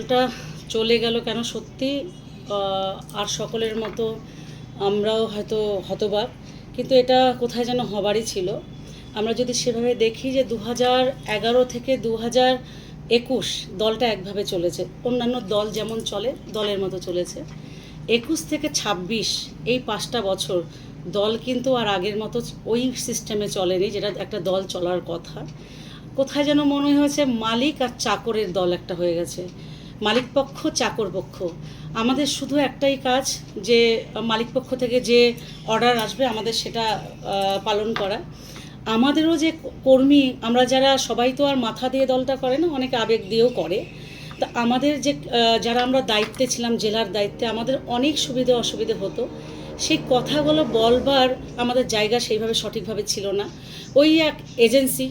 দলটা চলে গেল কেন সত্যি আর সকলের মতো আমরাও হয়তো হতবাক, কিন্তু এটা কোথায় যেন হবারই ছিল। আমরা যদি সেভাবে দেখি যে 2011 থেকে 2021 দলটা একভাবে চলেছে, অন্যান্য দল যেমন চলে দলের মতো চলেছে। 21 থেকে 26 এই 5টা বছর দল কিন্তু আর আগের মতো ওই সিস্টেমে চলেনি, যেটা একটা দল চলার কথা। কোথায় যেন মনে হয়েছে মালিক আর চাকরের দল একটা হয়ে গেছে, মালিক পক্ষ চাকর পক্ষ। আমাদের শুধু একটাই কাজ যে মালিক পক্ষ থেকে যে অর্ডার আসবে আমাদের সেটা পালন করা। আমাদেরও যে কর্মী, আমরা যারা সবাই তো আর মাথা দিয়ে দলটা করে না, অনেকে আবেগ দিয়েও করে। তা আমাদের যে যারা আমরা দায়িত্বে ছিলাম, জেলার দায়িত্বে, আমাদের অনেক সুবিধে অসুবিধে হতো। সেই কথাগুলো বলবার আমাদের জায়গা সেইভাবে সঠিকভাবে ছিল না। ওই এক এজেন্সি,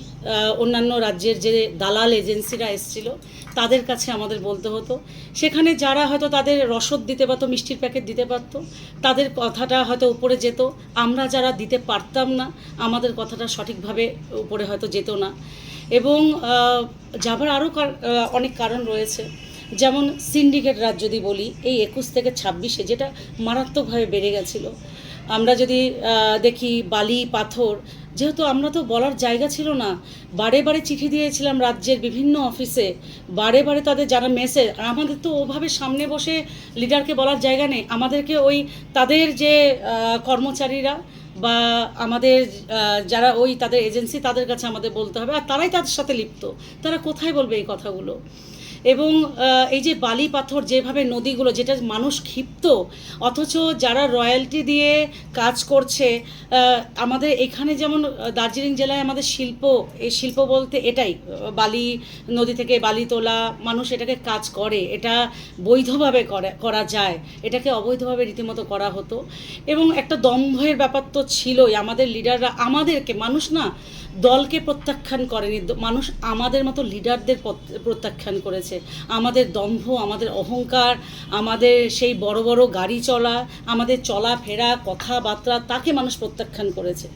অন্যান্য রাজ্যের যে দালাল এজেন্সিরা এসেছিল তাদের কাছে আমাদের বলতে হতো। সেখানে যারা হয়তো তাদের রসদ দিতে পারতো, মিষ্টির প্যাকেট দিতে পারতো, তাদের কথাটা হয়তো উপরে যেত। আমরা যারা দিতে পারতাম না, আমাদের কথাটা সঠিকভাবে উপরে হয়তো যেত না। এবং যাবার আরও অনেক কারণ রয়েছে। যেমন সিন্ডিকেট রাজ যদি বলি, এই 21 থেকে 26 যেটা মারাত্মকভাবে বেড়ে গেছিলো। আমরা যদি দেখি বালি পাথর, যেহেতু আমরা তো বলার জায়গা ছিল না, বারে বারে চিঠি দিয়েছিলাম রাজ্যের বিভিন্ন অফিসে, বারে বারে তাদের যারা মেসেজ, আর আমাদের তো ওভাবে সামনে বসে লিডারকে বলার জায়গা নেই। আমাদেরকে ওই তাদের যে কর্মচারীরা বা আমাদের যারা ওই তাদের এজেন্সি, তাদের কাছে আমাদের বলতে হবে, আর তারাই তাদের সাথে লিপ্ত। তারা কোথায় বলবে এই কথাগুলো? এবং এই যে বালি পাথর যেভাবে নদীগুলো, যেটা মানুষ ক্ষিপ্ত, অথচ যারা রয়্যালটি দিয়ে কাজ করছে, আমাদের এখানে যেমন দার্জিলিং জেলায় আমাদের শিল্প, এই শিল্প বলতে এটাই, বালি নদী থেকে বালি তোলা, মানুষ এটাকে কাজ করে, এটা বৈধভাবে করা যায়, এটাকে অবৈধভাবে রীতিমতো করা হতো। এবং একটা দম্ভের ব্যাপার তো ছিলই। আমাদের লিডাররা আমাদেরকে, মানুষ না দলকে প্রত্যাখ্যান করেনি, মানুষ আমাদের মতো লিডারদের প্রত্যাখ্যান করেছে। আমাদের দম্ভ, আমাদের অহংকার, আমাদের সেই বড় বড় গাড়ি চলা, আমাদের চলাফেরা কথাবার্তা, তাকে মানুষ প্রত্যাখ্যান করেছে।